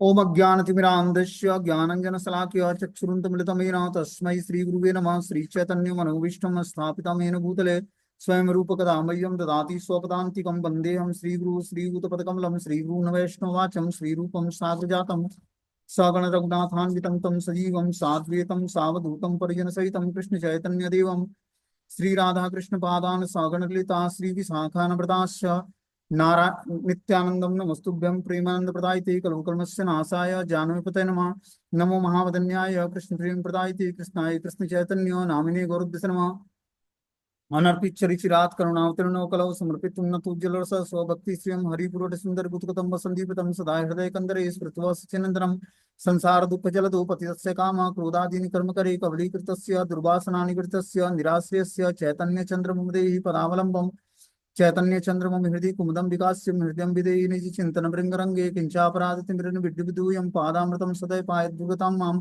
ओम अज्ञानतिमिरान्धस्य ज्ञानञ्जनशलाकया चक्षुरुन्मिलितमेन तस्मै श्रीगुरुवे नमः। श्रीचैतन्यमनोभीष्टं स्थापितमेन भूतले स्वयं रूपकदा मह्यं ददाति स्वपदान्तिकं वन्देऽहं श्रीगुरु श्रीयुतपदकमलं श्रीगुरून् श्रीरूपं साग्रजातं सगण रघुनाथान्वितं तं सजीवं साद्वैतं सावधूतं परिजनसहितं कृष्णचैतन्यदेवं श्रीराधाकृष्णपादान् सगणललिता श्रीविशाखान्विताश्च नारा नित्यानंदम नमस्तुभ्यं प्रेमानंद प्रदायते कलुकल्मस्य नाशाय जानवीपते नमः। नमो महावदन्याय कृष्ण प्रेम प्रदायते कृष्णाय कृष्ण चैतन्य नामिने गौरद्वस नमः। अनर्पित चरिचिरात करुणावतीर्णो कलौ समर्पित उन्नतोज्ज्वल स्वभक्ति श्रियं हरिपुरोट सुंदर गुतकतम वसंदीपितम सदा हृदय कंदरे स्मृत्वा सचिनंदनम संसार दुःख जलदो पतितस्य काम क्रोधादीनि कर्म करे कबलीकृतस्य दुर्वासनानि कृतस्य निराश्रयस्य चैतन्य चंद्रमुदेहि पदावलंबम चैतन्य चंद्रमं हृदि कुमुदं विकास्य हृदय विदेहि निज चिंतन भृंगरंगे किंचापराधितिमिरन विद्युविदूयं पादामृतं सदैव पायद्भुगतां माम्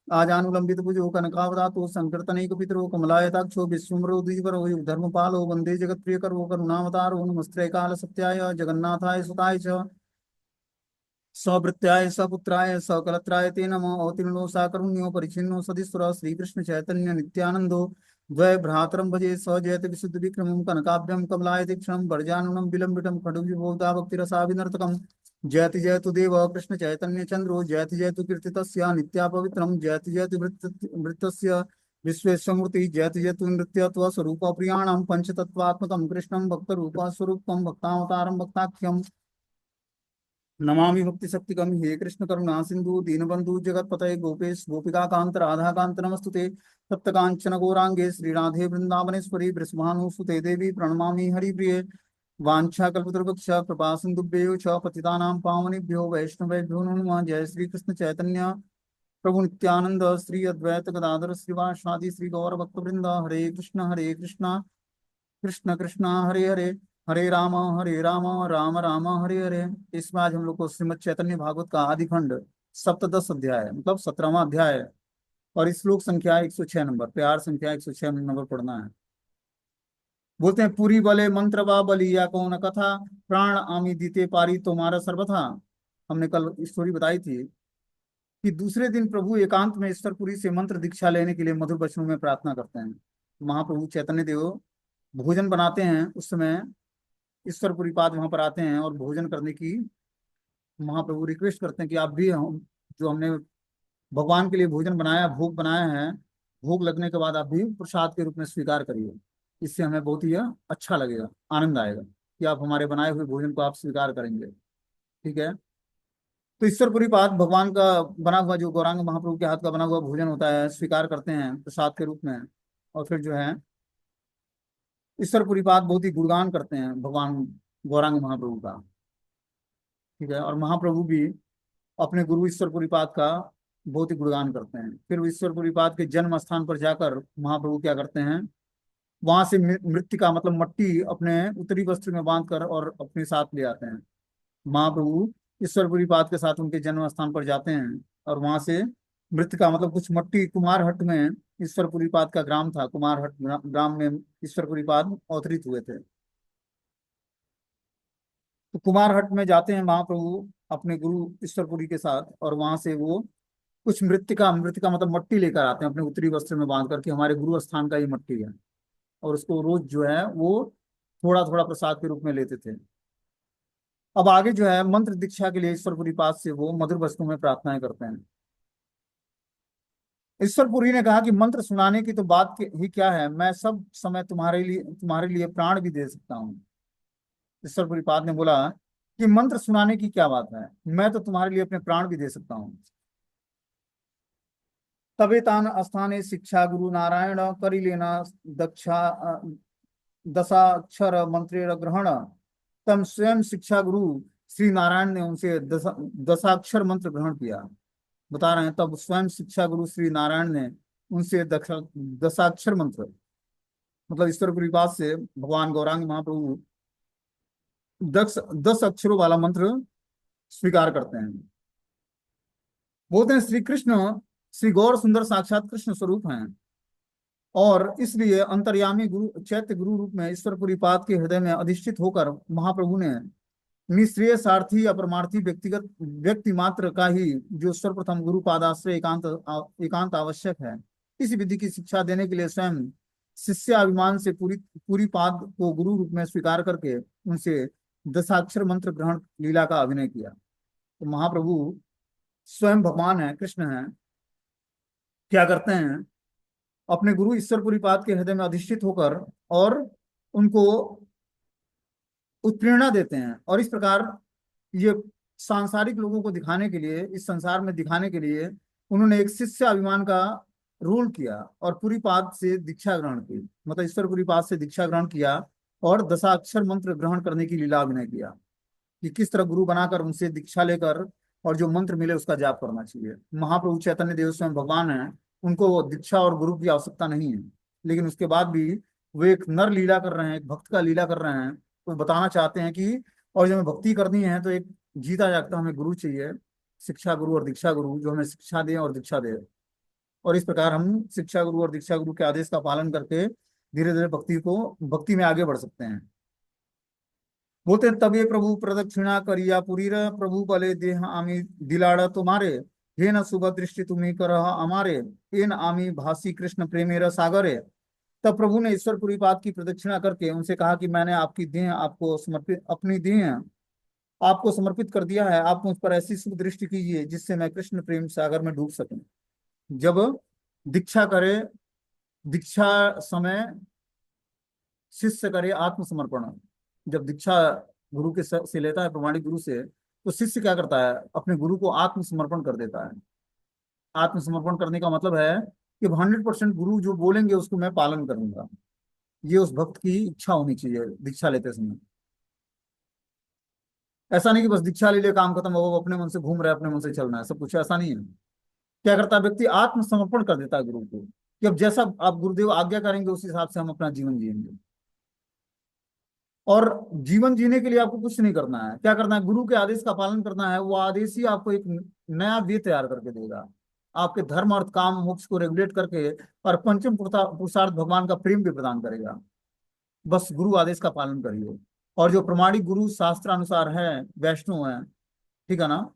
आजानुलंबित भुजो कनकावदातो संकीर्तनैक पितरो कमलायताक्षो विश्वम्भरो द्विजवरो धर्मपालो वंदे जगत्प्रियकरो करुणावतारो नमस्ते काल सत्याय जगन्नाथाय सुताय च सवृत्याय सपुत्राय सकलत्राय ते नमः। अवतीर्णो साकरुण्यो परिच्छिन्नो सदीश्वर श्रीकृष्ण चैतन्य नित्यानंदो द्वय भ्रातरं भजे स जयति विशुद्ध विक्रमं कनकाभ्यं कमलाय तीक्षणं वर्जानुनं विलंबितं खडुविभोक्ता भक्तिरसाभिनर्तकं जयति जयतु देव कृष्ण चैतन्य चंद्रो जयति जयतु कीर्तितस्य नित्या पवित्रं जयति जयतु वृत्तस्य विश्वेशमूर्ति जयति जयतु नृत्यत्व स्वरूप प्रियाणां पंचतत्वात्मकं कृष्णं भक्तरूप स्वरूपं भक्तावतारं भक्ताख्यं नमामि भक्ति शक्तिकम हे कृष्ण करुणा सिंधु दीनबंधु जगतपतये गोपेश गोपिका कांत राधा कांत नमस्तुते तप्त कांचन गौरांगे श्रीराधे वृंदावनेश्वरी वृषभानुसुते देवी प्रणमामि हरिप्रिये वाञ्छाकल्पतरुभ्यश्च कृपा सिन्धुभ्यो च पतितानां पावनेभ्यो वैष्णवेभ्यो नमो नमः। जय श्री कृष्ण चैतन्य प्रभु नित्यानंद श्री अद्वैत गदाधर श्रीवासादि श्री गौर भक्तवृंद हरे कृष्ण कृष्ण कृष्ण हरे हरे हरे राम राम राम हरे हरे। इसमें आज हम लोग को श्रीमद् चैतन्य भागवत का आदि खंड सप्तदश अध्याय मतलब 17वां अध्याय और इस श्लोक संख्या 106 नंबर प्यार संख्या 106 नंबर पढ़ना है। बोलते हैं पूरी बले मंत्र बा बली या कौन कथा प्राण आमी दीते पारी तुम्हारा सर्वथा। हमने कल स्टोरी बताई थी कि दूसरे दिन प्रभु एकांत में ईश्वरपुरी से मंत्र दीक्षा लेने के लिए मधुर वचनों में प्रार्थना करते हैं। महाप्रभु चैतन्य देव भोजन बनाते हैं, उस समय ईश्वरपुरी पाद वहां पर आते हैं और भोजन करने की महाप्रभु रिक्वेस्ट करते हैं कि आप भी जो हमने भगवान के लिए भोजन बनाया भोग बनाया है, भोग लगने के बाद आप भी प्रसाद के रूप में स्वीकार करिए। इससे हमें बहुत ही अच्छा लगेगा, आनंद आएगा कि आप हमारे बनाए हुए भोजन को आप स्वीकार करेंगे। ठीक है, तो ईश्वरपुरी पाद भगवान का बना हुआ जो गौरांग महाप्रभु के हाथ का बना हुआ भोजन होता है स्वीकार करते हैं प्रसाद के रूप में। और फिर जो है ईश्वरपुरी पाद बहुत ही गुणगान करते हैं भगवान गौरांग महाप्रभु का। ठीक है, और महाप्रभु भी अपने गुरु ईश्वरपुरी पाद का बहुत ही गुणगान करते हैं। फिर ईश्वरपुरी पाद के जन्म स्थान पर जाकर महाप्रभु क्या करते हैं, वहां से मृत्तिका मतलब मट्टी अपने उत्तरी वस्त्र में बांध कर और अपने साथ ले आते हैं। महाप्रभु ईश्वरपुरी पाद के साथ उनके जन्म स्थान पर जाते हैं और वहां से मृतिका मतलब कुछ मट्टी कुमारहट्ट में ईश्वरपुरी पाद का ग्राम था, कुमारहट्ट ग्राम में ईश्वरपुरी पाद अवतरित हुए थे। तो कुमारहट्ट में जाते हैं महाप्रभु अपने गुरु ईश्वरपुरी के साथ और वहां से वो कुछ मृतिका मृतिका मतलब मट्टी लेकर आते हैं अपने उत्तरी वस्त्र में बांध करके, हमारे गुरु स्थान का ये मट्टी है। और उसको रोज जो है वो थोड़ा थोड़ा प्रसाद के रूप में लेते थे। अब आगे जो है मंत्र दीक्षा के लिए ईश्वरपुरी पाद से वो मधुर वस्तु में प्रार्थनाएं करते हैं। ईश्वरपुरी ने कहा कि मंत्र सुनाने की तो बात ही क्या है, मैं सब समय तुम्हारे लिए प्राण भी दे सकता हूँ। ईश्वरपुरी पाद ने बोला कि मंत्र सुनाने की क्या बात है, मैं तो तुम्हारे लिए अपने प्राण भी दे सकता हूँ। तबे तान स्थाने शिक्षा गुरु नारायण करी लेना दक्षा दशाक्षर मंत्रेर ग्रहण। तम स्वयं शिक्षा गुरु श्री नारायण ने उनसे दशाक्षर मंत्र ग्रहण किया। बता रहे हैं तब स्वयं शिक्षा गुरु श्री नारायण ने उनसे दशाक्षर मंत्र मतलब ईश्वरपुरी पाद से भगवान गौरांग महाप्रभु 10 अक्षरों वाला मंत्र स्वीकार करते हैं। बोलते हैं श्री कृष्ण श्री गौर सुंदर साक्षात कृष्ण स्वरूप हैं और इसलिए अंतर्यामी गुरु चैत्य गुरु रूप में ईश्वरपुरी पाद के हृदय में अधिष्ठित होकर महाप्रभु ने निश्रेय सारथी अपरमार्थी व्यक्तिगत व्यक्ति मात्र का ही जो सर्वप्रथम गुरु पादाश्रय एकांत आवश्यक है। इस विधि की शिक्षा देने के लिए स्वयं शिष्य अभिमान से पूरी पूरी पाद को गुरु रूप में स्वीकार करके उनसे दशाक्षर मंत्र ग्रहण लीला का अभिनय किया। तो महाप्रभु स्वयं भगवान है, कृष्ण है, क्या करते हैं, अपने गुरु ईश्वरपुरी पाद के हृदय में अधिष्ठित होकर और उनको उत्प्रेरणा देते हैं। और इस प्रकार ये सांसारिक लोगों को दिखाने के लिए, इस संसार में दिखाने के लिए उन्होंने एक शिष्य अभिमान का रोल किया और पूरी पाद से दीक्षा ग्रहण की, मतलब ईश्वर पूरी पाद से दीक्षा ग्रहण किया और दशाक्षर मंत्र ग्रहण करने की लीला अभिनय किया कि किस तरह गुरु बनाकर उनसे दीक्षा लेकर और जो मंत्र मिले उसका जाप करना चाहिए। महाप्रभु चैतन्य देव स्वयं भगवान है, उनको दीक्षा और गुरु की आवश्यकता नहीं है, लेकिन उसके बाद भी वे एक नर लीला कर रहे हैं, एक भक्त का लीला कर रहे हैं। तो बताना चाहते हैं कि और जब हमें भक्ति करनी है तो एक जीता जागता हमें गुरु चाहिए, शिक्षा गुरु और दीक्षा गुरु, जो हमें शिक्षा दे और दीक्षा दे। और इस प्रकार हम शिक्षा गुरु और दीक्षा गुरु के आदेश का पालन करके धीरे धीरे भक्ति में आगे बढ़ सकते हैं। बोलते हैं, तब ये प्रभु प्रदक्षिणा करिया पुरी रे, प्रभु बले देह आमी दिलाड़ा तुम्हारे, हे न शुभ दृष्टि तुम्ही कर हमारे, एन आमी भासी कृष्ण प्रेमेर सागरे। तब प्रभु ने ईश्वरपुरी पाद की प्रदक्षिणा करके उनसे कहा कि मैंने आपकी देह आपको समर्पित, अपनी देह आपको समर्पित कर दिया है। आप मुझ पर ऐसी शुभ दृष्टि कीजिए जिससे मैं कृष्ण प्रेम सागर में डूब सकूं। जब दीक्षा करे, दीक्षा समय शिष्य करे आत्मसमर्पण। जब दीक्षा गुरु के से लेता है, प्रमाणिक गुरु से, तो शिष्य क्या करता है, अपने गुरु को आत्मसमर्पण कर देता है। आत्मसमर्पण करने का मतलब है कि 100% गुरु जो बोलेंगे उसको मैं पालन करूंगा। ये उस भक्त की इच्छा होनी चाहिए दीक्षा लेते समय। ऐसा नहीं कि बस दीक्षा ले लिया काम खत्म हो, अपने मन से घूम रहा है, अपने मन से चल रहा है, सब कुछ ऐसा नहीं है। क्या करता है व्यक्ति, आत्मसमर्पण कर देता है गुरु को कि अब जैसा आप गुरुदेव आज्ञा करेंगे उस हिसाब से हम अपना जीवन जिएंगे। और जीवन जीने के लिए आपको कुछ नहीं करना है, क्या करना है, गुरु के आदेश का पालन करना है। वो आदेश ही आपको एक नया वे तैयार करके देगा, आपके धर्म अर्थ काम मोक्ष को रेगुलेट करके, और पंचम पुरुषार्थ भगवान का प्रेम भी प्रदान करेगा। बस गुरु आदेश का पालन करिए। और जो प्रमाणिक गुरु शास्त्र अनुसार है, वैष्णव है, ठीक है ना,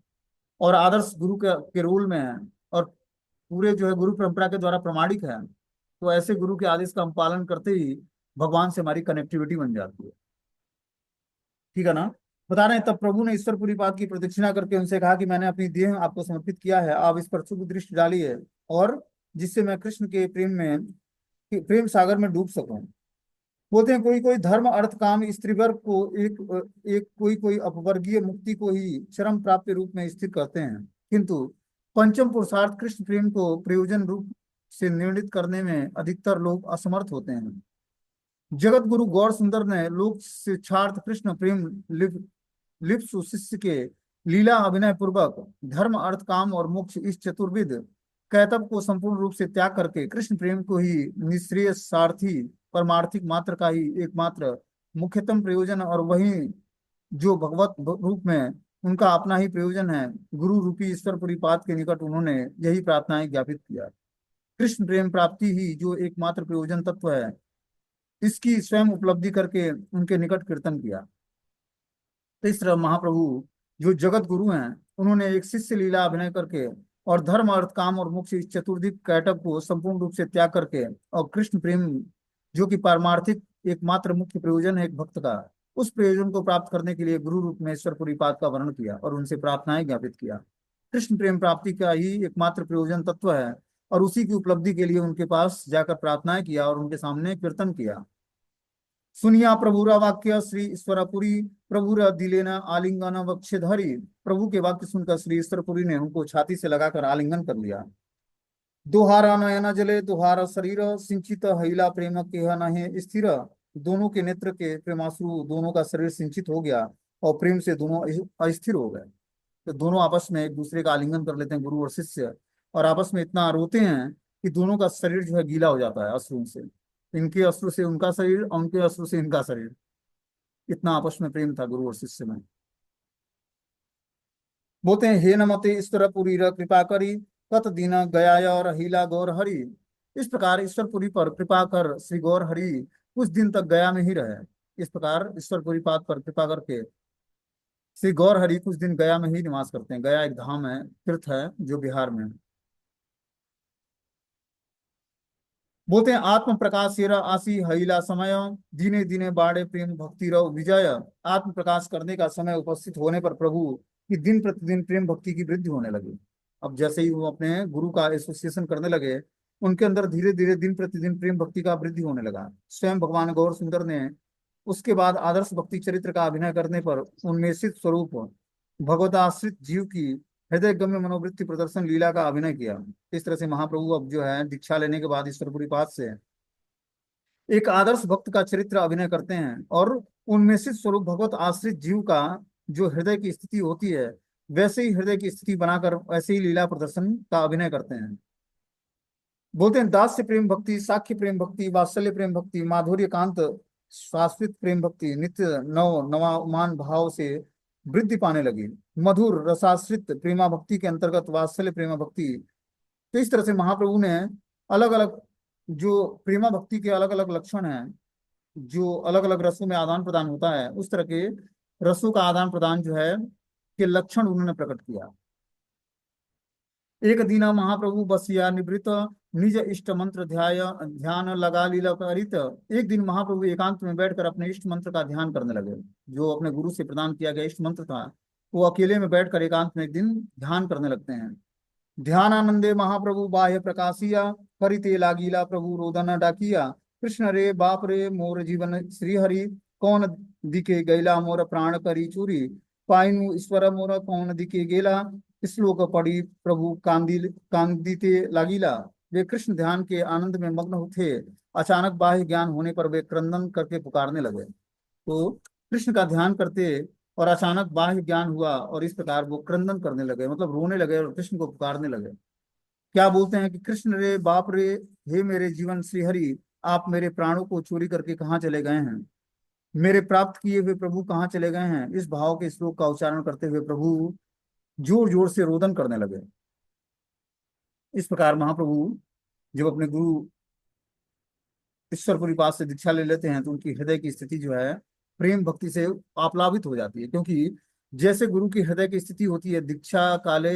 और आदर्श गुरु के रोल में है, और पूरे जो है गुरु परंपरा के द्वारा प्रमाणिक है, तो ऐसे गुरु के आदेश का हम पालन करते ही भगवान से हमारी कनेक्टिविटी बन जाती है। ठीक है ना। बता रहे हैं, तब प्रभु ने ईश्वरपुरी पाद की प्रदक्षिणा करके उनसे कहा कि मैंने अपनी देह आपको समर्पित किया है, आप इस पर शुभ दृष्टि डालिए और जिससे मैं कृष्ण के प्रेम सागर में डूब सकूं। बोलते हैं, कोई कोई धर्म अर्थ काम स्त्री वर्ग को एक कोई कोई अपवर्गीय मुक्ति को ही चरम प्राप्त के रूप में स्थिर करते हैं, किंतु पंचम पुरुषार्थ कृष्ण प्रेम को प्रयोजन रूप से निर्णित करने में अधिकतर लोग असमर्थ होते हैं। जगत गुरु गौर सुंदर ने लोक शिक्षार्थ कृष्ण प्रेम लिप्सु शिष्य के लीला अभिनय पूर्वक धर्म अर्थ काम और मोक्ष इस चतुर्विध कैतव को संपूर्ण रूप से त्याग करके कृष्ण प्रेम को ही निश्रेय सारथी परमार्थिक मात्र का ही एकमात्र मुख्यतम प्रयोजन, और वही जो भगवत रूप में उनका अपना ही प्रयोजन है, गुरु रूपी ईश्वरपुरी पाद के निकट उन्होंने यही प्रार्थनाएं ज्ञापित किया। कृष्ण प्रेम प्राप्ति ही जो एकमात्र प्रयोजन तत्व है, इसकी स्वयं उपलब्धि करके उनके निकट कीर्तन किया। तो इस तरह महाप्रभु जो जगत गुरु हैं, उन्होंने एक शिष्य लीला अभिनय करके और धर्म अर्थ काम और मोक्ष इस चतुर्दिक कैटब को संपूर्ण रूप से त्याग करके और कृष्ण प्रेम जो कि पारमार्थिक एकमात्र मुख्य प्रयोजन है एक भक्त का, उस प्रयोजन को प्राप्त करने के लिए गुरु रूप में ईश्वरपुरी पाद का वर्णन किया और उनसे प्रार्थनाएं ज्ञापित किया। कृष्ण प्रेम प्राप्ति का ही एकमात्र प्रयोजन तत्व है और उसी की उपलब्धि के लिए उनके पास जाकर प्रार्थनाएं किया और उनके सामने कीर्तन किया। सुनिया प्रभुरा वाक्य श्री ईश्वरपुरी प्रभुरा दिलेना आलिंगन वक्षधरी। प्रभु के वाक्य सुनकर श्री ईश्वरपुरी ने उनको छाती से लगाकर आलिंगन कर लिया। दोहारा नयन जले दोहारा शरीर सिंचित हिला प्रेम के नहे स्थिर। दोनों के नेत्र के प्रेमाश्रु, दोनों का शरीर सिंचित हो गया और प्रेम से दोनों अस्थिर हो गए। तो दोनों आपस में एक दूसरे का आलिंगन कर लेते हैं, गुरु और शिष्य, और आपस में इतना रोते हैं कि दोनों का शरीर जो है गीला हो जाता है अश्रु से। इनके अश्रु से उनका शरीर और उनके अश्रु से इनका शरीर, इतना आपस में प्रेम था गुरु और शिष्य में। बोलते हैं, हे नमते ईश्वरपुरी कृपा करी कत दीन गया और हीला गौर हरि। इस प्रकार ईश्वरपुरी पर कृपा कर श्री गौर हरि कुछ दिन तक गया में ही रहे। इस प्रकार ईश्वरपुरी पाद पर कृपा करके श्री गौर हरि कुछ दिन गया में ही निवास करते हैं। गया एक धाम है, तीर्थ है जो बिहार में है। बोलते हैं आत्म प्रकाश आसी हईला समय, दिने दिने बाड़े प्रेम भक्ति रहो विजय। आत्म प्रकाश करने का समय उपस्थित होने पर प्रभु की दिन प्रतिदिन प्रेम भक्ति की वृद्धि होने लगी। अब जैसे ही वो अपने गुरु का एसोसिएशन करने लगे, उनके अंदर धीरे धीरे दिन प्रतिदिन प्रेम भक्ति का वृद्धि होने लगा। स्वयं भगवान गौर सुंदर ने उसके बाद आदर्श भक्ति चरित्र का अभिनय करने पर उन्मेषित स्वरूप भगवदाश्रित जीव की हृदय गम्य मनोवृत्ति प्रदर्शन लीला का अभिनय किया। इस तरह से महाप्रभु अब जो है दीक्षा लेने के बाद ईश्वरपुरी पाद से एक आदर्श भक्त का चरित्र अभिनय करते हैं और उन्मेषित स्वरूप भगवत आश्रित जीव का जो हृदय की स्थिति होती है, वैसे ही हृदय की स्थिति बनाकर वैसे ही लीला प्रदर्शन का अभिनय करते हैं। बोलते हैं दास्य प्रेम भक्ति, साख्य प्रेम भक्ति, वात्सल्य प्रेम भक्ति, माधुर्य कांत शाश्वत प्रेम भक्ति नित्य नव नवामान भाव से वृद्धि पाने लगी। मधुर रसाश्रित प्रेमा भक्ति के अंतर्गत वात्सल्य प्रेमा भक्ति। तो इस तरह से महाप्रभु ने अलग अलग जो प्रेमा भक्ति के अलग अलग लक्षण हैं, जो अलग अलग रसों में आदान प्रदान होता है, उस तरह के रसों का आदान प्रदान जो है के लक्षण उन्होंने प्रकट किया। एक दीना महाप्रभु बसिया निवृत्त, निज इष्ट मंत्र ध्यान लगा लीला करित। एक दिन महाप्रभु एकांत में बैठकर अपने इष्ट मंत्र का ध्यान करने लगे। जो अपने गुरु से प्रदान किया गया इष्ट मंत्र था, वो अकेले में बैठकर एकांत में एक दिन ध्यान करने लगते हैं। ध्यानानंदे महाप्रभु बाह्य प्रकाशिया, करिते लागीला प्रभु रोदन डाकिया। कृष्ण रे बाप रे मोर जीवन श्रीहरि, कौन दिके गैला मोर प्राण करी चूरी। पाइनु ईश्वर मोर कौन दिके गेला, श्लोक पढ़ी प्रभु कांदिते लागिला। वे कृष्ण ध्यान के आनंद में मग्न थे। अचानक बाह्य ज्ञान होने पर वे क्रंदन करके पुकारने लगे। तो कृष्ण का ध्यान करते और अचानक बाह्य ज्ञान हुआ और इस प्रकार वो क्रंदन करने लगे, मतलब रोने लगे और कृष्ण को पुकारने लगे। क्या बोलते हैं कि कृष्ण रे बाप रे, हे मेरे जीवन श्रीहरि, आप मेरे प्राणों को चोरी करके कहाँ चले गए हैं। मेरे प्राप्त किए हुए प्रभु कहाँ चले गए हैं। इस भाव के श्लोक का उच्चारण करते हुए प्रभु जोर जोर से रोदन करने लगे। इस प्रकार महाप्रभु जब अपने गुरु ईश्वरपुरी पास से दीक्षा ले लेते हैं तो उनकी हृदय की स्थिति जो है प्रेम भक्ति से आप्लावित हो जाती है। क्योंकि जैसे गुरु की हृदय की स्थिति होती है, दीक्षा काले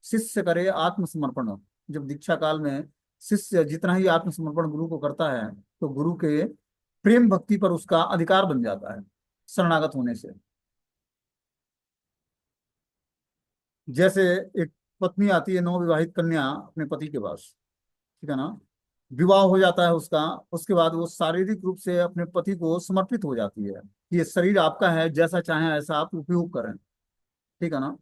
शिष्य करे आत्मसमर्पण। जब दीक्षा काल में शिष्य जितना ही आत्मसमर्पण गुरु को करता है, तो गुरु के प्रेम भक्ति पर उसका अधिकार बन जाता है शरणागत होने से। जैसे एक पत्नी आती है, नवविवाहित कन्या अपने पति के पास, ठीक है ना, विवाह हो जाता है उसका, उसके बाद वो शारीरिक रूप से अपने पति को समर्पित हो जाती है कि ये शरीर आपका है, जैसा चाहे ऐसा आप उपयोग करें, ठीक है ना।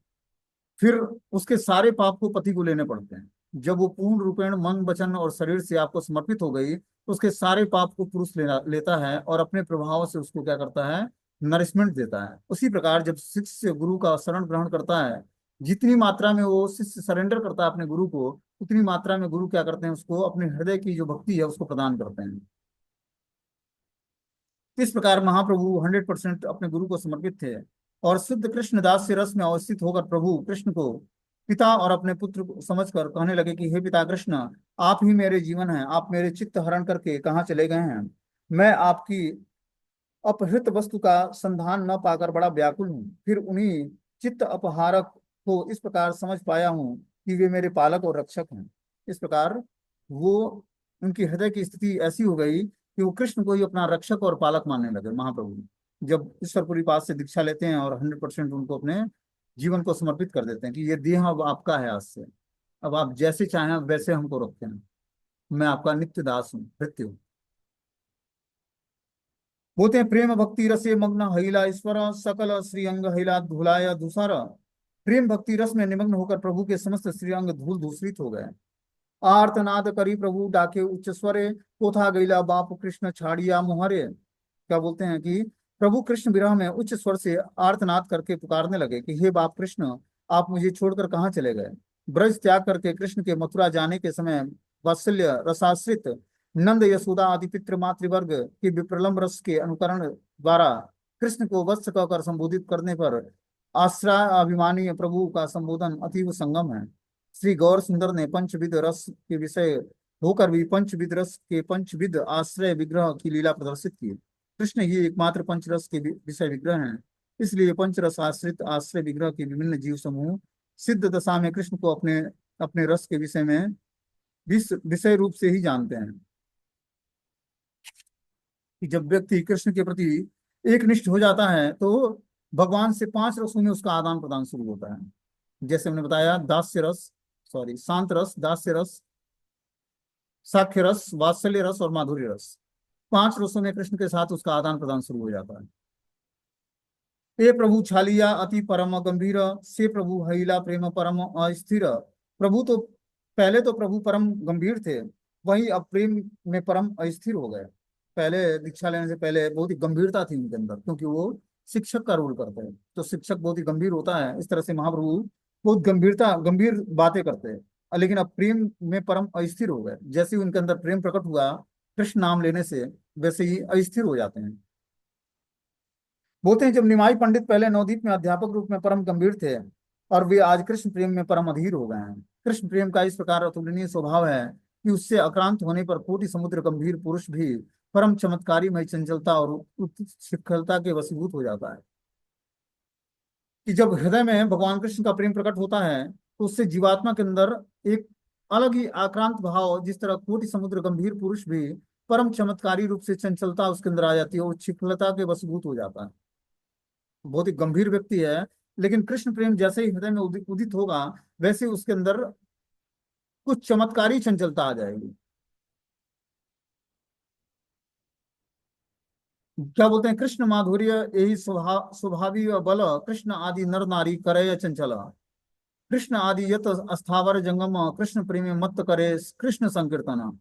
फिर उसके सारे पाप को पति को लेने पड़ते हैं। जब वो पूर्ण रूपेण मन वचन और शरीर से आपको समर्पित हो गई, तो उसके सारे पाप को पुरुष लेता है और अपने प्रभाव से उसको क्या करता है, नरिशमेंट देता है। उसी प्रकार जब शिष्य गुरु का शरण ग्रहण करता है, जितनी मात्रा में वो शिष्य सरेंडर करता है अपने गुरु को, उतनी मात्रा में गुरु क्या करते हैं, उसको अपने हृदय की जो भक्ति है उसको प्रदान करते हैं। इस प्रकार महाप्रभु 100% अपने गुरु को समर्पित थे और शुद्ध कृष्ण दास से रस में अवस्थित होकर प्रभु कृष्ण को पिता और अपने पुत्र को समझकर कहने लगे कि हे पिता कृष्ण, आप ही मेरे जीवन हैं। आप मेरे चित्त हरण करके कहाँ चले गए हैं। मैं आपकी अपहृत वस्तु का संधान न पाकर बड़ा व्याकुल हूँ। फिर उन्हीं चित्त अपहारक को इस प्रकार समझ पाया हूँ कि वे मेरे पालक और रक्षक हैं। इस प्रकार वो उनकी हृदय की स्थिति ऐसी हो गई कि वो कृष्ण को ही अपना रक्षक और पालक मानने लगे। महाप्रभु जब ईश्वरपुरी पास से दीक्षा लेते हैं और 100% उनको अपने जीवन को समर्पित कर देते हैं कि ये देह अब आपका है, आज से अब आप जैसे चाहें वैसे हमको रखते हैं, मैं आपका नित्य दास हूँ, भृत्य हूँ। बोलते हैं प्रेम भक्ति रसे मग्न हईला ईश्वर, सकल श्रीअंग हईला धुलाया धूसर। प्रेम भक्ति रस में निमग्न होकर प्रभु के समस्त श्रीअंग धूल धूसरित हो गए। आर्तनाद करी प्रभु डाके उच्च स्वरे, कोथा गैला बाप कृष्ण छाड़िया मुहरे। क्या बोलते हैं कि प्रभु कृष्ण विरह में उच्च स्वर से आर्तनाद करके पुकारने लगे कि हे बाप कृष्ण, आप मुझे छोड़कर कहाँ चले गए। ब्रज त्याग करके कृष्ण के मथुरा जाने के समय वात्सल्य रसाश्रित नंद यशोदा आदि पितृ मातृवर्ग के विप्रलंब रस के अनुकरण द्वारा कृष्ण को वत्स कहकर संबोधित करने पर आश्रय अभिमानी प्रभु का संबोधन अतीव संगम है। श्री गौर सुंदर ने पंचविध रस के विषय होकर भी पंचविध रस के पंचविध आश्रय विग्रह की लीला प्रदर्शित की। कृष्ण ही एकमात्र पंचरस के विषय विग्रह हैं। इसलिए पंचरस आश्रित आश्रय विग्रह के विभिन्न जीव समूह सिद्ध दशा में कृष्ण को अपने अपने रस के विषय में विषय रूप से ही जानते हैं। कि जब व्यक्ति कृष्ण के प्रति एक निष्ठ हो जाता है तो भगवान से 5 रसों में उसका आदान प्रदान शुरू होता है। जैसे हमने बताया, दास्य रस, सॉरी, शांत रस, दास्य रस, साख्य रस, वात्सल्य रस और माधुर्य रस, 5 रसों में कृष्ण के साथ उसका आदान प्रदान शुरू हो जाता है। हे प्रभु छालिया अति परम गंभीर, से प्रभु हईला प्रेम परम अस्थिर। प्रभु तो पहले तो प्रभु परम गंभीर थे, वही अब प्रेम में परम अस्थिर हो गए। पहले दीक्षा लेने से पहले बहुत ही गंभीरता थी उनके अंदर, क्योंकि वो शिक्षक का रोल करते हैं, तो शिक्षक बहुत ही गंभीर होता है। इस तरह से महाप्रभु बहुत गंभीर बातें करते हैं, लेकिन अब प्रेम में परम अस्थिर हो गए। जैसे ही उनके अंदर प्रेम प्रकट हुआ कृष्ण नाम लेने से, वैसे ही अस्थिर हो जाते हैं। बोलते हैं जब निमाई पंडित पहले नवदीप में अध्यापक रूप में परम गंभीर थे, और वे आज कृष्ण प्रेम में परम अधीर हो गए हैं। कृष्ण प्रेम का इस प्रकार अतुलनीय स्वभाव है कि उससे आक्रांत होने पर कोटि समुद्र गंभीर पुरुष भी परम चमत्कारी मय चंचलता और शिखलता के वशीभूत हो जाता है। कि जब हृदय में भगवान कृष्ण का प्रेम प्रकट होता है तो उससे जीवात्मा के अंदर एक अलग ही आक्रांत भाव, जिस तरह कोटि समुद्र गंभीर पुरुष भी परम चमत्कारी रूप से चंचलता उसके अंदर आ जाती है और शिखलता के वशीभूत हो जाता है। बहुत ही गंभीर व्यक्ति है, लेकिन कृष्ण प्रेम जैसे ही हृदय में उदित होगा, वैसे उसके अंदर कुछ चमत्कारी चंचलता आ जाएगी। क्या बोलते हैं, कृष्ण माधुर्य यही स्वभावी बल, कृष्ण आदि नर नारी करे चंचल, कृष्ण आदि यत अस्थावर जंगम, कृष्ण प्रेम मत करे कृष्ण संकीर्तन।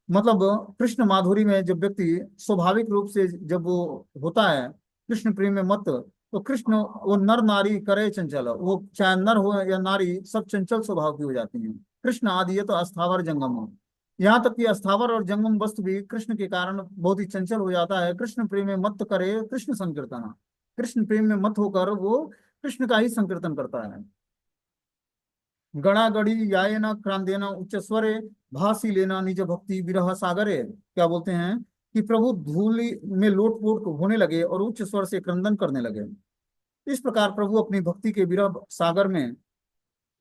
मतलब कृष्ण माधुरी में जब व्यक्ति स्वाभाविक रूप से जब वो होता है कृष्ण प्रेम में मत, तो कृष्ण वो नर नारी करे चंचल, वो चाहे नर हो या नारी सब चंचल स्वभाव की हो जाती हैं। कृष्ण आदि ये तो अस्थावर जंगम हो, यहाँ तक कि अस्थावर और जंगम वस्तु भी कृष्ण के कारण बहुत ही चंचल हो जाता है। कृष्ण प्रेम में मत करे कृष्ण संकीर्तन, कृष्ण प्रेम में मत होकर वो कृष्ण का ही संकीर्तन करता है। गणागढ़ी यायना क्रांदेना उच्च स्वरे, भासी लेना निज भक्ति विरह सागरे। क्या बोलते हैं कि प्रभु धूलि में लोटपोट होने लगे और उच्च स्वर से क्रंदन करने लगे। इस प्रकार प्रभु अपनी भक्ति के विरह सागर में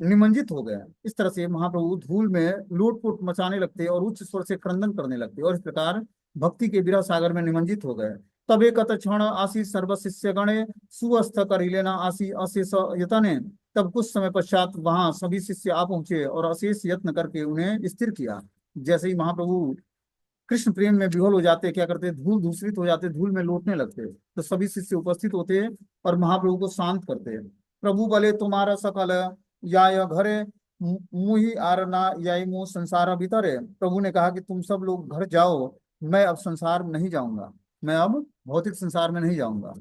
निमज्जित हो गए। इस तरह से महाप्रभु धूल में लोटपोट मचाने लगते और उच्च स्वर से क्रंदन करने लगते, और इस प्रकार भक्ति के विरह सागर में निमज्जित हो गए। तब एक क्षण आशी सर्व शिष्य गणे, सुअस्थ कर लेना आशी अशेष यतने। तब कुछ समय पश्चात वहां सभी शिष्य आ पहुंचे और अशेष यत्न करके उन्हें स्थिर किया। जैसे ही महाप्रभु कृष्ण प्रेम में विह्वल हो जाते, क्या करते, धूल दूषित हो जाते, धूल में लौटने लगते, तो सभी शिष्य उपस्थित होते और महाप्रभु को शांत करते। प्रभु बोले तुम्हारा सकल या घरे मुहि आरना या मुँह संसार भीतर है। प्रभु ने कहा कि तुम सब लोग घर जाओ, मैं अब संसार में नहीं जाऊंगा, मैं अब भौतिक संसार में नहीं जाऊंगा,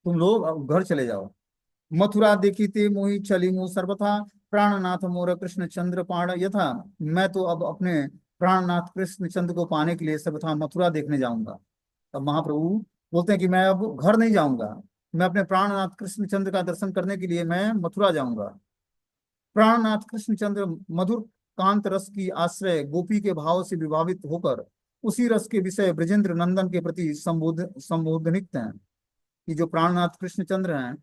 तुम लोग अब घर चले जाओ। मथुरा देखी ते मोहि चली मुँह सर्वथा, प्राणनाथ मोर कृष्ण चंद्र पाण यथा। मैं तो अब अपने प्राणनाथ कृष्ण चंद्र को पाने के लिए सर्वथा मथुरा देखने जाऊंगा। अब महाप्रभु बोलते हैं कि मैं अब घर नहीं जाऊंगा, मैं अपने प्राणनाथ कृष्ण चंद्र का दर्शन करने के लिए मैं मथुरा जाऊंगा। प्राणनाथ कृष्णचंद्र मधुर कांत रस की आश्रय गोपी के भाव से विभावित होकर उसी रस के विषय ब्रजेंद्र नंदन के प्रति संबोधनित हैं। कि जो प्राणनाथ कृष्णचंद्र हैं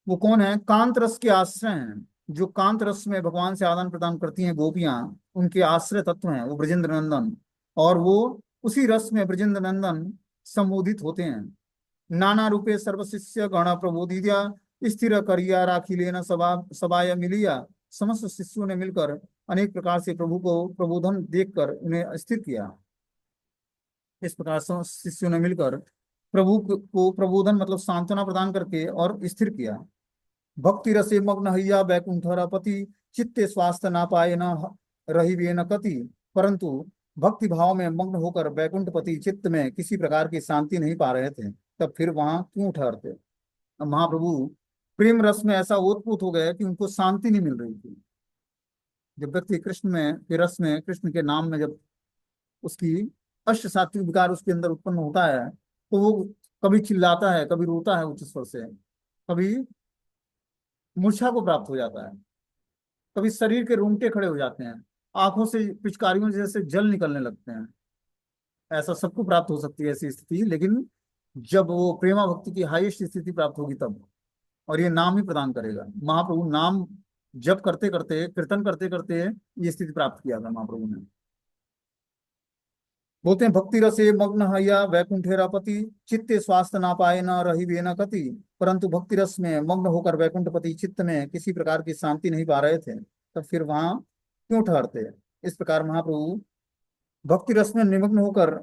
वो कौन है, कांत रस के आश्रय हैं। जो कांत रस में भगवान से आदान प्रदान करती हैं गोपियां, उनके आश्रय तत्व हैं वो ब्रजेंद्र नंदन, और वो उसी रस में ब्रजेंद्र नंदन संबोधित होते हैं। नाना रूपे सर्व शिष्य गण प्रबोधिया, स्थिर करिया राखी लेना सबाय मिलिया। समस्त शिष्यों ने मिलकर अनेक प्रकार से प्रभु को प्रबोधन देकर उन्हें स्थिर किया। इस प्रकार समस्त शिष्यों ने मिलकर प्रभु को प्रबोधन मतलब सांत्वना प्रदान करके और स्थिर किया। भक्ति रसे मग्न हैया बैकुंठरपति, चित्ते स्वास्थ्य ना पाए न रही वे न कति। परंतु भक्ति भाव में मग्न होकर बैकुंठपति चित्त में किसी प्रकार की शांति नहीं पा रहे थे, तब फिर वहां क्यों ठहरते। अब महाप्रभु प्रेम रस में ऐसा ओतप्रोत हो गए कि उनको शांति नहीं मिल रही थी। जब व्यक्ति कृष्ण में के रस में, कृष्ण के नाम में जब उसकी अष्ट सात्विक विकार उसके अंदर उत्पन्न होता है, तो वो कभी चिल्लाता है, कभी रोता है उच्च स्वर से, कभी मूर्छा को प्राप्त हो जाता है, कभी शरीर के रोंगटे खड़े हो जाते हैं, आंखों से पिचकारियों जैसे जल निकलने लगते हैं। ऐसा सबको प्राप्त हो सकती है ऐसी स्थिति, लेकिन जब वो प्रेमा भक्ति की हाईएस्ट स्थिति प्राप्त होगी तब, और ये नाम ही प्रदान करेगा। महाप्रभु नाम जप करते करते, कीर्तन करते करते ये स्थिति प्राप्त किया था महाप्रभु ने। बोलते हैं भक्ति रसे मग्न हया वैकुंठे रपति, चित्ते स्वास्थ्य ना पाए न रही वे न कति। परंतु भक्ति रस में मग्न होकर वैकुंठपति चित्त में किसी प्रकार की शांति नहीं पा रहे थे, तब फिर वहां क्यों ठहरते। इस प्रकार महाप्रभु भक्ति रस में निमग्न होकर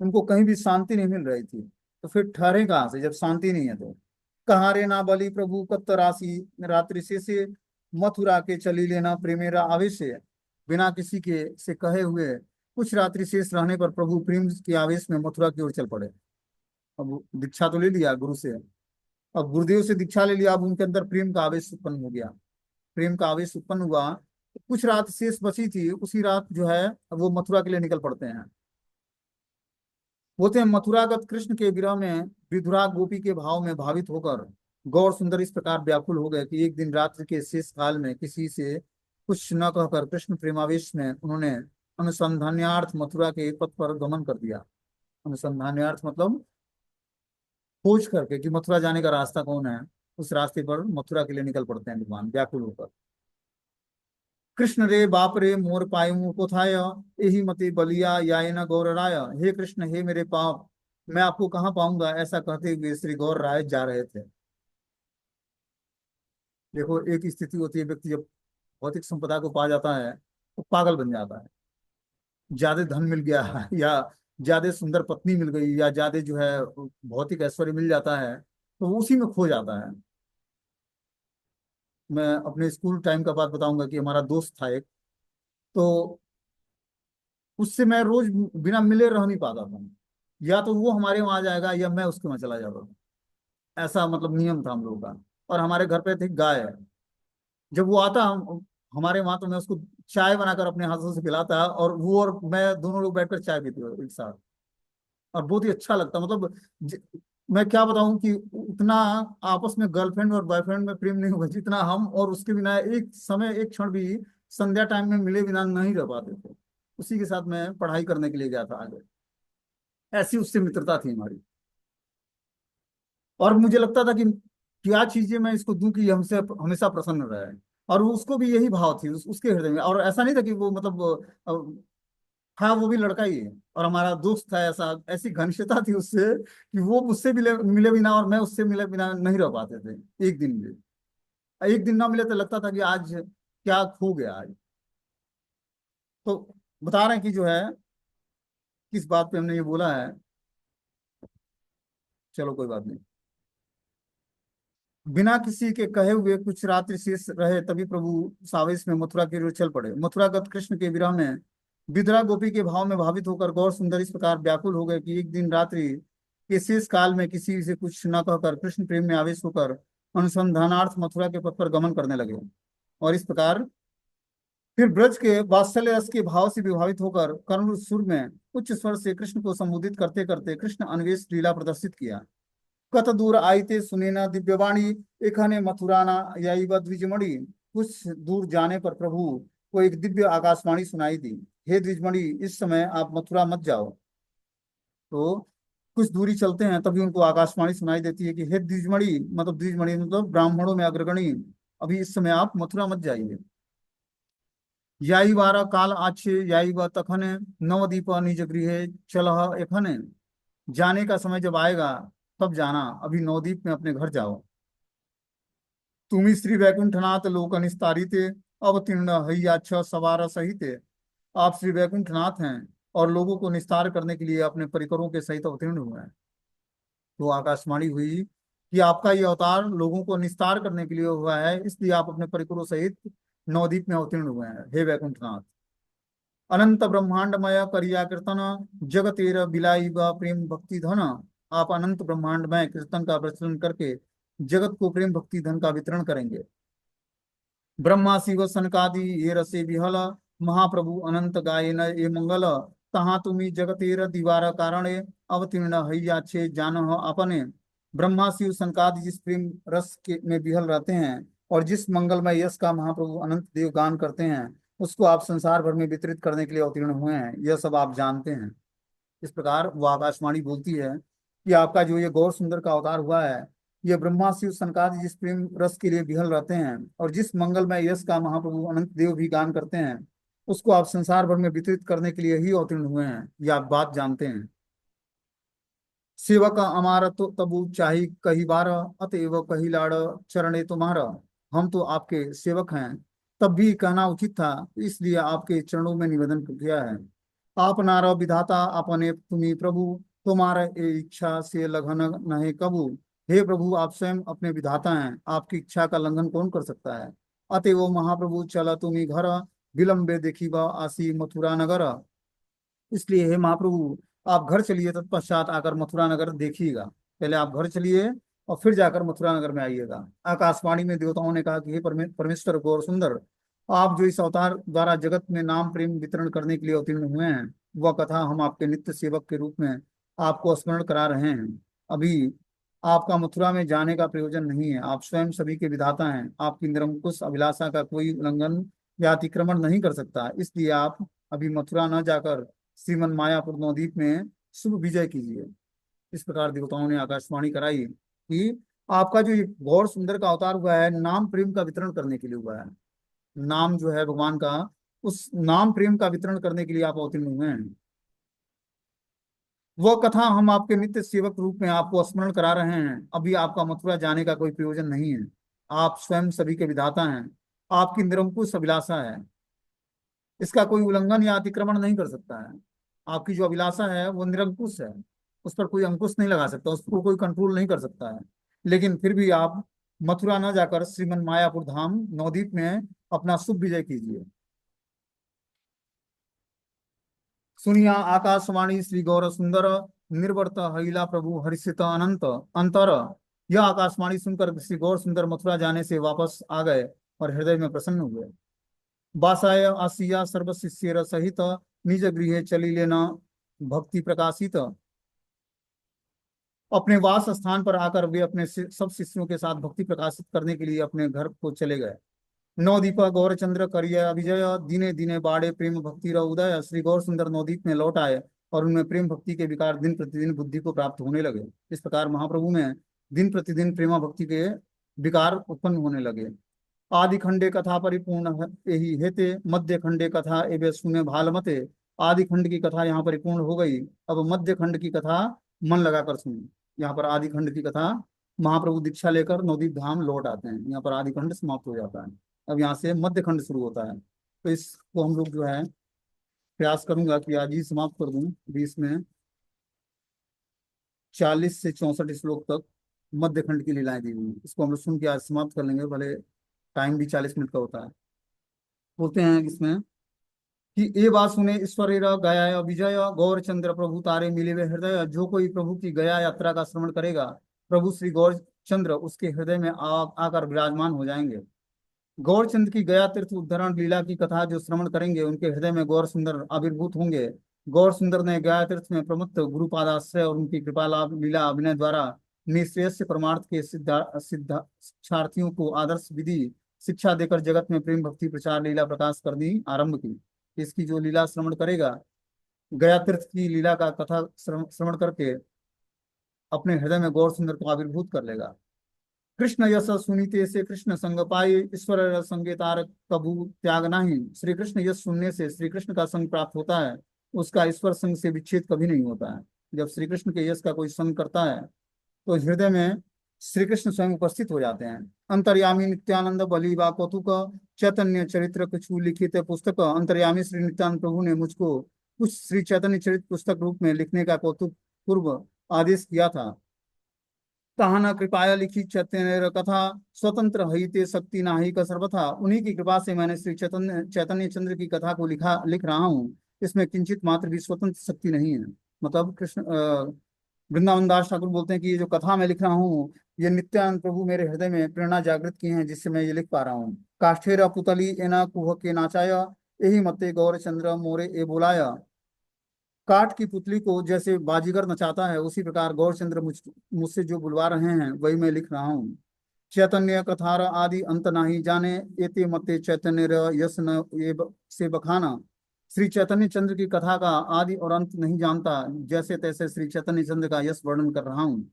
उनको कहीं भी शांति नहीं मिल रही थी, तो फिर ठहरे कहाँ से जब शांति नहीं है तो। कहाँ रे ना बलि प्रभु कत राशि रात्रि से मथुरा के चली लेना प्रेमेरा आवेश। बिना किसी के से कहे हुए कुछ रात्रि शेष रहने पर प्रभु प्रेम के आवेश में मथुरा की ओर चल पड़े। अब दीक्षा तो ले लिया गुरु से, अब गुरुदेव से दीक्षा ले लिया, अब उनके अंदर प्रेम का आवेश उत्पन्न हो गया। प्रेम का आवेश उत्पन्न हुआ, कुछ रात शेष बची थी, उसी रात जो है वो मथुरा के लिए निकल पड़ते हैं। बोलते हैं मथुरागत कृष्ण के विरह में विधुरा गोपी के भाव में भावित होकर गौर सुंदर इस प्रकार व्याकुल हो गए कि एक दिन रात्रि के शेष काल में किसी से कुछ न कहकर कृष्ण प्रेमावेश में उन्होंने अनुसंधान्यार्थ मथुरा के पथ पर गमन कर दिया। अनुसंधान्यार्थ मतलब खोज करके कि मथुरा जाने का रास्ता कौन है, उस रास्ते पर मथुरा के लिए निकल पड़ते हैं भगवान व्याकुल होकर। कृष्ण रे बाप रे मोर पायु कोथाय, यही मति बलिया याय न गौर राय। हे कृष्ण हे मेरे पाप, मैं आपको कहाँ पाऊंगा, ऐसा कहते हुए श्री गौर राय जा रहे थे। देखो एक स्थिति होती है, व्यक्ति जब भौतिक संपदा को पा जाता है तो पागल बन जाता है। ज्यादा धन मिल गया या ज्यादा सुंदर पत्नी मिल गई या ज्यादा जो है भौतिक ऐश्वर्य मिल जाता है तो वो उसी में खो जाता है। मैं अपने स्कूल टाइम का बात बताऊंगा कि हमारा दोस्त था एक, तो उससे मैं रोज बिना मिले रह नहीं पाता था। या तो वो हमारे वहां आ जाएगा या मैं उसके वहां चला जाता था। ऐसा मतलब नियम था हम लोगों का। और हमारे घर पे थी गाय। जब वो आता हमारे वहां तो मैं उसको चाय बनाकर अपने हाथों से पिलाता, और वो और मैं दोनों लोग बैठकर चाय पीते हुए एक साथ। और बहुत ही अच्छा लगता मतलब ज, मैं क्या बताऊं कि उतना आपस में गर्लफ्रेंड और बॉयफ्रेंड में प्रेम नहीं होगा जितना हम और उसके बिना एक समय एक क्षण भी संध्या टाइम में मिले बिना नहीं रह पाते थे। उसी के साथ मैं पढ़ाई करने के लिए गया था आगे। ऐसी उससे मित्रता थी हमारी। और मुझे लगता था कि क्या चीजें मैं इसको दूं कि ये हमसे हमेशा प्रसन्न रहे। और उसको भी यही भाव थी उसके हृदय में। और ऐसा नहीं था कि वो मतलब हाँ वो भी लड़का ही है और हमारा दोस्त था, ऐसा ऐसी घनिष्ठता थी उससे कि वो मुझसे मिले मिले बिना और मैं उससे मिले बिना नहीं रह पाते थे एक दिन भी। एक दिन ना मिले तो लगता था कि आज क्या खो गया आज। तो बता रहे हैं कि जो है किस बात पे हमने ये बोला है। चलो कोई बात नहीं। बिना किसी के कहे हुए कुछ रात्रि शेष रहे, तभी प्रभु सावेश में मथुरा की ओर चल पड़े। मथुरागत कृष्ण के विरह में विदुरा गोपी के भाव में भावित होकर गौर सुंदर इस प्रकार व्याकुल हो गए कि एक दिन रात्रि के शेष काल में किसी से कुछ न कहकर कृष्ण प्रेम में आवेश होकर अनुसंधानार्थ मथुरा के पथ पर गमन करने लगे। और इस प्रकार फिर ब्रज के वात्सल्य रस के भाव से विभावित होकर करुण सुर में उच्च स्वर से कृष्ण को संबोधित करते करते कृष्ण अन्वेष लीला प्रदर्शित किया। कत दूर आईते सुनेना दिव्यवाणी, एखने मथुराना यही द्विजमणि। कुछ दूर जाने पर प्रभु को एक दिव्य आकाशवाणी सुनाई दी। हे द्विजमणि, इस समय आप मथुरा मत जाओ। तो कुछ दूरी चलते हैं तभी उनको आकाशवाणी सुनाई देती है कि हे द्विजमणि, मतलब द्विजमणि मतलब ब्राह्मणों में अग्रगणी, अभी इस समय आप मथुरा मत जाइए। याई वारा काल आछे याई व तखने, नवदीप निज गृह चलह एखने। जाने का समय जब आएगा तब जाना, अभी नवदीप में अपने घर जाओ। तुम श्री वैकुंठनाथ लोक निस्तारिते, अवतीर्ण हैया छ सवार सहिते। आप श्री वैकुंठनाथ हैं और लोगों को निस्तार करने के लिए अपने परिकरों के सहित अवतीर्ण हुए हैं। तो आकाशवाणी हुई कि आपका ये अवतार लोगों को निस्तार करने के लिए हुआ है, इसलिए आप अपने परिकरों सहित नवदीप में अवतीर्ण हुए हैं हे वैकुंठनाथ। अनंत ब्रह्मांडमय करिया कीर्तन, जगतेर बिलाई व प्रेम भक्ति धन। आप अनंत ब्रह्मांडमय कीर्तन का प्रचलन करके जगत को प्रेम भक्ति धन का वितरण करेंगे। ब्रह्मा शिव सनकादि ये रसे विहल, महाप्रभु अनंत गायन ये मंगल। तहाँ तुम्ही जगतेर दीवार कारणे, अवतीर्ण हैया छे जान अपने। ब्रह्मा शिव सनकादि जिस प्रेम रस के में विहल रहते हैं और जिस मंगलमय यश का महाप्रभु अनंत देव गान करते हैं, उसको आप संसार भर में वितरित करने के लिए अवतीर्ण हुए हैं, यह सब आप जानते हैं। इस प्रकार वो आकाशवाणी बोलती है कि आपका जो ये गौर सुंदर का अवतार हुआ है, ये ब्रह्मा शिव सनकादि जिस प्रेम रस के लिए विहल रहते हैं और जिस मंगलमय यश का महाप्रभु अनंत देव भी गान करते हैं, उसको आप संसार भर में वितरित करने के लिए ही अवतीर्ण हुए हैं, ये आप बात जानते हैं। सेवक हमारा तो तबु चाही कही बार, अतएव कही लाड़ चरणे तुम्हारा। हम तो आपके सेवक हैं, तब भी कहना उचित था, इसलिए आपके चरणों में निवेदन किया है। आप नारो विधाता अपने तुम्ही प्रभु, तुम्हारा ये इच्छा से लघन नहीं कबू। हे प्रभु, आप स्वयं अपने विधाता हैं, आपकी इच्छा का लंघन कौन कर सकता है। अतएव महाप्रभु चला तुम्ही घर, विलंबे देखी व आसी मथुरा नगर। इसलिए हे महाप्रभु, आप घर चलिए, तत्पश्चात आकर मथुरा नगर देखिएगा। पहले आप घर चलिए और फिर जाकर मथुरा नगर में आइएगा। आकाशवाणी में देवताओं ने कहा कि हे परमेश्वर गौर सुंदर, आप जो इस अवतार द्वारा जगत में नाम प्रेम वितरण करने के लिए अवतीर्ण हुए हैं, वह कथा हम आपके नित्य सेवक के रूप में आपको स्मरण करा रहे हैं। अभी आपका मथुरा में जाने का प्रयोजन नहीं है, आप स्वयं सभी के विधाता हैं, आपकी निरंकुश अभिलाषा का कोई उल्लंघन या अतिक्रमण नहीं कर सकता। इसलिए आप अभी मथुरा न जाकर श्रीमन मायापुर नवद्वीप में शुभ विजय कीजिए। इस प्रकार देवताओं ने आकाशवाणी कराई कि आपका जो ये गौर सुंदर का अवतार हुआ है, नाम प्रेम का वितरण करने के लिए हुआ है। नाम जो है भगवान का, उस नाम प्रेम का वितरण करने के लिए आप अवतीर्ण हुए हैं। वह कथा हम आपके नित्य सेवक रूप में आपको स्मरण करा रहे हैं। अभी आपका मथुरा जाने का कोई प्रयोजन नहीं है, आप स्वयं सभी के विधाता हैं, आपकी निरंकुश अभिलाषा है, इसका कोई उल्लंघन या अतिक्रमण नहीं कर सकता है। आपकी जो अभिलाषा है वो निरंकुश है, उस पर कोई अंकुश नहीं लगा सकता, उसको कोई कंट्रोल नहीं कर सकता है। लेकिन फिर भी आप मथुरा न जाकर श्रीमन मायापुर धाम नवद्वीप में अपना शुभ विजय कीजिए। सुनिया आकाशवाणी श्री गौर सुंदर, निर्वर्त हईला प्रभु हर्षित अनंत अंतर। यह आकाशवाणी सुनकर श्री गौर सुंदर मथुरा जाने से वापस आ गए और हृदय में प्रसन्न हुए। वासाय आसिया सर्व शिष्य सहित, निज गृह चली लेना भक्ति प्रकाशित। अपने वास स्थान पर आकर वे अपने सब शिष्यों के साथ भक्ति प्रकाशित करने के लिए अपने घर को चले गए। नवदीप गौरचंद्र करिय विजय, दिने दिने बाड़े प्रेम भक्ति र उदय। श्री गौर सुंदर नवदीप में लौट आए और उनमें प्रेम भक्ति के विकार दिन प्रतिदिन बुद्धि को प्राप्त होने लगे। इस प्रकार महाप्रभु में दिन प्रतिदिन प्रेमा भक्ति के विकार उत्पन्न होने लगे। आदि खंडे कथा परिपूर्ण यही हेते, मध्य खंडे कथा एवं सुने भालमते। आदि खंड की कथा यहाँ परिपूर्ण हो गई, अब मध्य खंड की कथा मन लगाकर सुनिए। यहाँ पर आदि खंड की कथा, महाप्रभु दीक्षा लेकर नवदीप धाम लौट आते हैं, यहाँ पर आदि खंड समाप्त हो जाता है। अब यहाँ से मध्य खंड शुरू होता है। तो इसको हम लोग जो है प्रयास करूंगा कि आज ही समाप्त कर दूं। बीच में 40 से 64 श्लोक तक मध्य खंड की लीलाएं दी हुई हैं। इसको हम लोग सुन के आज समाप्त कर लेंगे, भले टाइम भी 40 मिनट का होता है। बोलते हैं इसमें कि ये बात सुने ईश्वर गया विजय, गौर चंद्र प्रभु तारे मिले वे हृदय। जो कोई प्रभु की गया यात्रा का श्रवण करेगा, प्रभु श्री गौर चंद्र उसके हृदय में आकर विराजमान हो जाएंगे। गौरचंद की गया तीर्थ उद्धरण लीला की कथा जो श्रवण करेंगे, उनके हृदय में गौर सुंदर आविर्भूत होंगे। गौर सुंदर ने गया तीर्थ में प्रमुख गुरुपादाश्रय और उनकी कृपा लाभ लीला अभिनय द्वारा निश्रेयस परमार्थ के शिक्षार्थियों को आदर्श विधि शिक्षा देकर जगत में प्रेम भक्ति प्रचार लीला प्रकाश कर दी आरंभ की। इसकी जो लीला श्रवण करेगा, गया तीर्थ की लीला का कथा श्रवण करके अपने हृदय में गौर सुंदर को आविर्भूत कर लेगा। कृष्ण यश सुनीते से कृष्ण संग पाए, ईश्वर संगे तारक कबू त्याग नहीं। श्री कृष्ण यश सुनने से श्री कृष्ण का संग प्राप्त होता है, उसका ईश्वर संग से विच्छेद कभी नहीं होता है। जब श्री कृष्ण के यश का कोई संग करता है तो हृदय में श्री कृष्ण स्वयं उपस्थित हो जाते हैं। अंतर्यामी नित्यानंद बलि वा कौतुक, चैतन्य चरित्र कुछ लिखित पुस्तक। अंतर्यामी श्री नित्यानंद प्रभु ने मुझको कुछ श्री चैतन्य चरित्र पुस्तक रूप में लिखने का कौतुक पूर्व आदेश किया था। कहाना कृपाया लिखी चैतन्य कथा, स्वतंत्र हईते शक्ति नाही का सर्वथा। उन्हीं की कृपा से मैंने श्री चैतन्य चैतन्य चंद्र की कथा को लिख रहा हूँ। इसमें किंचित मात्र भी स्वतंत्र शक्ति नहीं है। मतलब कृष्ण वृंदावन दास ठाकुर बोलते हैं कि ये जो कथा मैं लिख रहा हूँ, ये नित्यानंद प्रभु मेरे हृदय में प्रेरणा जागृत की है, जिससे मैं ये लिख पा रहा हूँ। काष्ठेर पुतली एना कुह के नाचाया, यही मते गौर चंद्र मोरे ए बुलाया। काठ की पुतली को जैसे बाजीगर नचाता है, उसी प्रकार गौरचंद्र मुझसे जो बुलवा रहे हैं वही मैं लिख रहा हूँ। चैतन्य कथार आदि अंत नाही जाने, एते मते चैतन्य यस न ये से बखाना। श्री चैतन्य चंद्र की कथा का आदि और अंत नहीं जानता, जैसे तैसे श्री चैतन्य चंद्र का यश वर्णन कर रहा हूँ।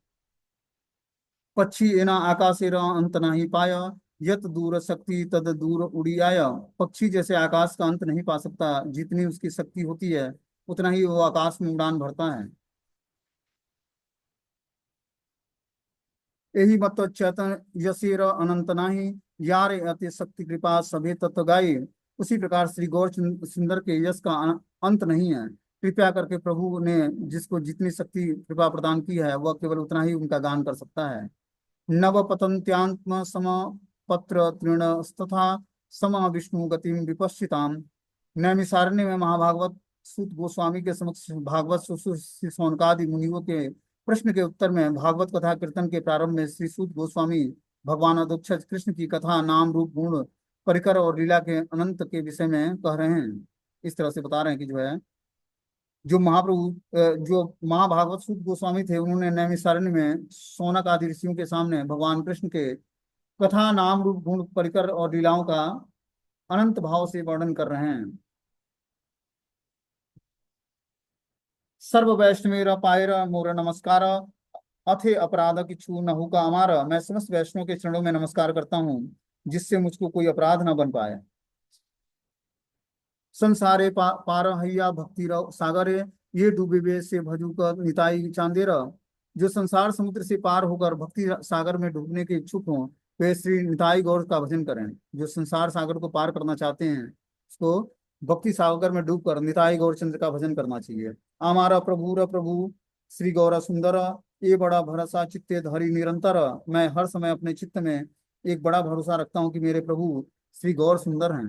पक्षी एना आकाशेर अंत नहीं पाया, यत दूर शक्ति तद दूर उड़ी आया। पक्षी जैसे आकाश का अंत नहीं पा सकता, जितनी उसकी शक्ति होती है उतना ही वो आकाश में उड़ान भरता है। यही मत चैतन्य यशेर अनंत नाही, यार अति शक्ति कृपा सभे तत्व गाये। उसी प्रकार श्री गौर सुंदर के यश का अंत नहीं है। कृपया करके प्रभु ने जिसको जितनी शक्ति कृपा प्रदान की है वह केवल उतना ही उनका गान कर सकता है। नव पतंत्यात्म सम पत्र तृणस्तथा समा विष्णु गतिम विपश्चिताम। नैमिषारण्य में महाभागवत सूत गोस्वामी के समक्ष भागवत श्री सौनकादि मुनियों के प्रश्न के उत्तर में भागवत कथा कीर्तन के प्रारंभ में श्री सूत गोस्वामी भगवान अधोक्षज कृष्ण की कथा नाम रूप गुण परिकर और लीला के अनंत के विषय में कह रहे हैं। इस तरह से बता रहे हैं कि जो है जो महाप्रभु जो महाभागवत सूत गोस्वामी थे, उन्होंने नैमिषारण्य में शौनक आदि ऋषियों के सामने भगवान कृष्ण के कथा नाम रूप गुण परिकर और लीलाओं का अनंत भाव से वर्णन कर रहे हैं। सर्व वैष्णवेर पायर मोर नमस्कार, अथे अपराध किछु न होगा हमारा। मैं समस्त वैष्णव के चरणों में नमस्कार करता हूँ, जिससे मुझको कोई अपराध न बन पाए। संसारे पार हैया भक्ति सागरे, ये डूबे वे से भजू का निताई चांदेरा। जो संसार समुद्र से पार होकर भक्ति सागर में डूबने के इच्छुक हों, वे श्री निताई गौर का भजन करें। जो संसार सागर को पार करना चाहते हैं उसको भक्ति सागर में डूबकर निताई गौर चंद्र का भजन करना चाहिए। हमारा प्रभु प्रभु श्री गौरा सुंदर, ये बड़ा भरोसा चित्ते धरी निरंतर। मैं हर समय अपने चित्त में एक बड़ा भरोसा रखता हूँ कि मेरे प्रभु श्री गौर सुंदर हैं।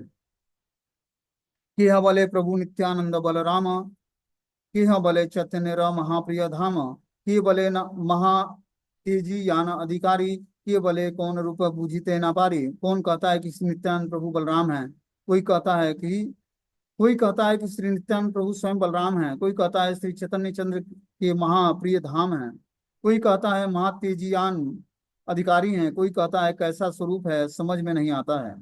केह बले प्रभु नित्यानंद बलराम, केह बले चैतन्य महाप्रिय धाम। के बले न महा तेजी यान अधिकारी, के बले कौन रूप बूझिते ना पारी। कौन कहता है कि श्री नित्यानंद प्रभु बलराम है? कोई कहता है कि श्री नित्यानंद प्रभु स्वयं बलराम है। कोई कहता है श्री चैतन्य चंद्र के महाप्रिय धाम है। कोई कहता है महातेजियान अधिकारी हैं। कोई कहता है कैसा स्वरूप है, समझ में नहीं आता है।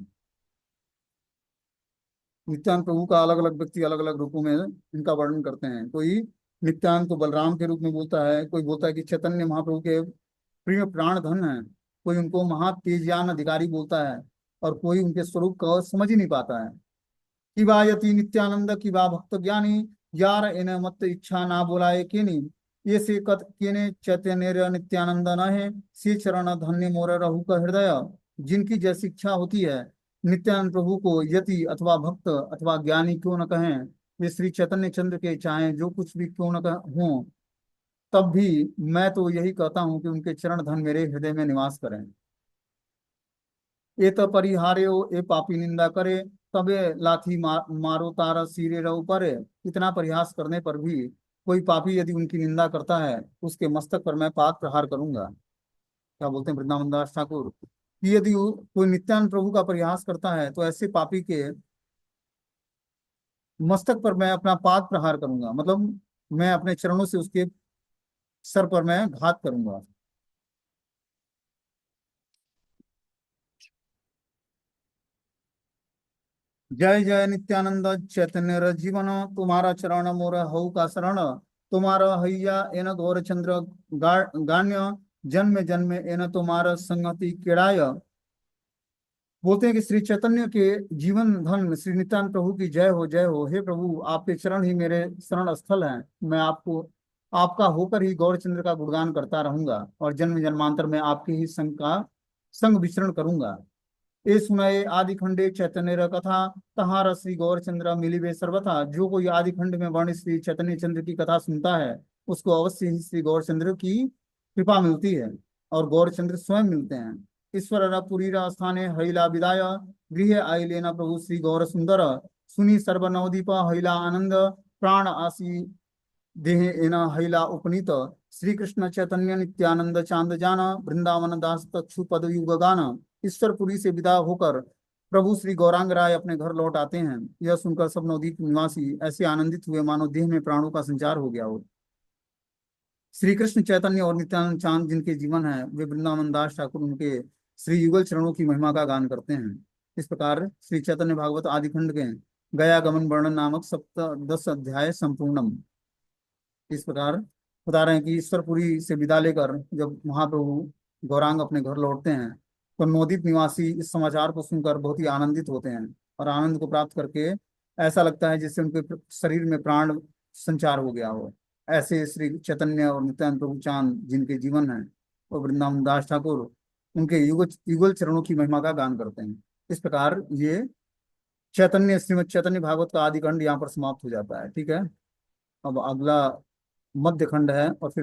नित्यानंद प्रभु का अलग अलग व्यक्ति अलग अलग रूपों में इनका वर्णन करते हैं। कोई नित्यानंद को बलराम के रूप में बोलता है, कोई बोलता है कि चैतन्य महाप्रभु के प्रिय प्राण धन है, कोई उनको महातेजयान अधिकारी बोलता है, और कोई उनके स्वरूप का समझ ही नहीं पाता है। कि बा यति नित्यानंद की बा भक्त ज्ञानी, यार इन मत इच्छा ना बोलाए केनी। ये से कत केने चैतन्य नित्यानंद न है, से चरण धन्य मोर रहु का हृदय। जिनकी जैसी इच्छा होती है नित्यानंद प्रभु को यति अथवा भक्त अथवा ज्ञानी क्यों न कहें, वे श्री चैतन्य चंद्र के चाहे जो कुछ भी क्यों न हों, तब भी मैं तो यही कहता हूं कि उनके चरण धन मेरे हृदय में निवास करें। ये तो परिहार्यो ए पापी निंदा करे, तबे लाठी मारो तारा सिरे रहो परे। इतना परिहास करने पर भी कोई पापी यदि उनकी निंदा करता है, उसके मस्तक पर मैं पाद प्रहार करूंगा। क्या बोलते हैं वृंदावन दास ठाकुर कि यदि कोई नित्यानंद प्रभु का परिहास करता है तो ऐसे पापी के मस्तक पर मैं अपना पाद प्रहार करूंगा, मतलब मैं अपने चरणों से उसके सर पर मैं घात करूंगा। जय जय नित्यानंद चैतन्य जीवन, तुम्हारा चरण मोर हऊ का शरण। तुम्हारा हैया एन गौर चंद्र गान्य, जन्म जन्म एन तुम्हारा संगति केड़ाय। बोलते हैं कि श्री चैतन्य के जीवन धन श्री नित्यानंद प्रभु की जय हो, जय हो। हे प्रभु, आपके चरण ही मेरे शरण स्थल हैं। मैं आपको आपका होकर ही गौरचंद्र का गुणगान करता रहूंगा और जन्म जन्मांतर में आपके ही संग विचरण करूंगा। ए सुनाए आदि खंडे चैतन्य कथा, तहार श्री गौरचंद्र मिलिवे सर्वथा। जो कोई आदि खंड में वर्ण श्री चैतन्य चंद्र की कथा सुनता है उसको अवश्य ही श्री गौरचंद्र की कृपा मिलती है और गौरचंद्र स्वयं मिलते हैं। ईश्वर पुरी स्थाने हईला विदाय, गृह आई लेना प्रभु श्री गौर सुंदर। सुनी सर्वनवदीप हईला आनंद, प्राण आसी देह एना हईला उपनीत। श्री कृष्ण चैतन्य नित्यानंद चांद जाना, वृंदावन दास तक्षु पद युग गाना। ईश्वरपुरी से विदा होकर प्रभु श्री गौरांग राय अपने घर लौट आते हैं। यह सुनकर सब नवदीप निवासी ऐसे आनंदित हुए मानो देह में प्राणों का संचार हो गया हो। श्री कृष्ण चैतन्य और नित्यानंद चांद जिनके जीवन है, वे वृंदावन दास ठाकुर उनके श्री युगल चरणों की महिमा का गान करते हैं। इस प्रकार श्री चैतन्य भागवत आदि खंड के गया गमन वर्णन नामक सप्तदश अध्याय संपूर्णम। इस प्रकार बता रहे हैं कि ईश्वरपुरी से विदा लेकर जब महाप्रभु गौरांग अपने घर लौटते हैं तो नवद्वीप निवासी इस समाचार को सुनकर बहुत ही आनंदित होते हैं, और आनंद को प्राप्त करके ऐसा लगता है जैसे उनके शरीर में प्राण संचार हो गया हो। ऐसे श्री चैतन्य और नित्यानंद प्रभु चांद जिनके जीवन है, और वृंदावन दास ठाकुर उनके युगल युगल चरणों की महिमा का गान करते हैं। इस प्रकार ये चैतन्य श्रीमद् चैतन्य भागवत का आदि खंड यहाँ पर समाप्त हो जाता है। ठीक है, अब अगला मध्य खंड है, और फिर